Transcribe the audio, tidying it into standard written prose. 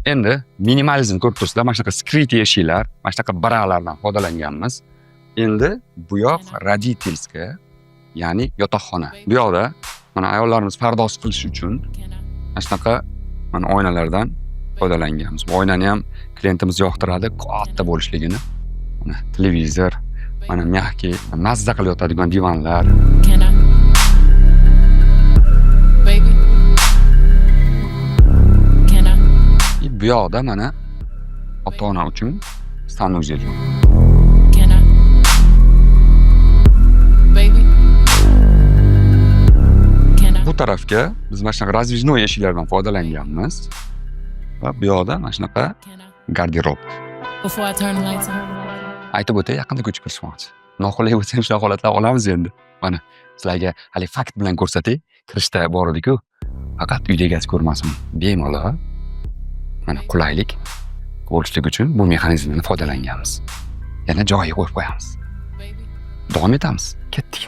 Endi minimalizm ko'rib turibsizlar, mana shunaqa skrit eshiklar, mana shunaqa biralardan foydalanganmiz. Endi bu yoq rodительская, ya'ni yotoqxona. Bu yoqda mana ayollarimiz pardoz qilish uchun mana shunaqa mana oynalardan foydalanganmiz. Bu oynani ham klientimiz yoqtiradi, katta bo'lishligini. Mana televizor, mana mягкий, mazza qilib yotadigan divanlar. Can I? Baby. Can I? Bu yoqda mana ota-ona uchun sanuzel. Can I? Baby. Can I? Bu tarafga biz mana shunaqa раздвижной eshiklardan foydalanganmiz. Va bu yoqda mana shunaqa Can I? garderob. Before I turn the lights on. Aytib o'tay, yaqinda ko'chib kirishmoqchi. Noqulay bo'lsa ham shunaqa holatlar olamiz endi. Mana sizlarga hali fakt bilan ko'rsatay. Kirishda bor edi-ku. Faqat uyda egasi ko'rmasin. Bemalol mana qulaylik bo'lishligi uchun bu mexanizmdan foydalanganmiz. Yana joyiga qo'yib qo'yamiz. Baby. Davom etamiz. Ketdik.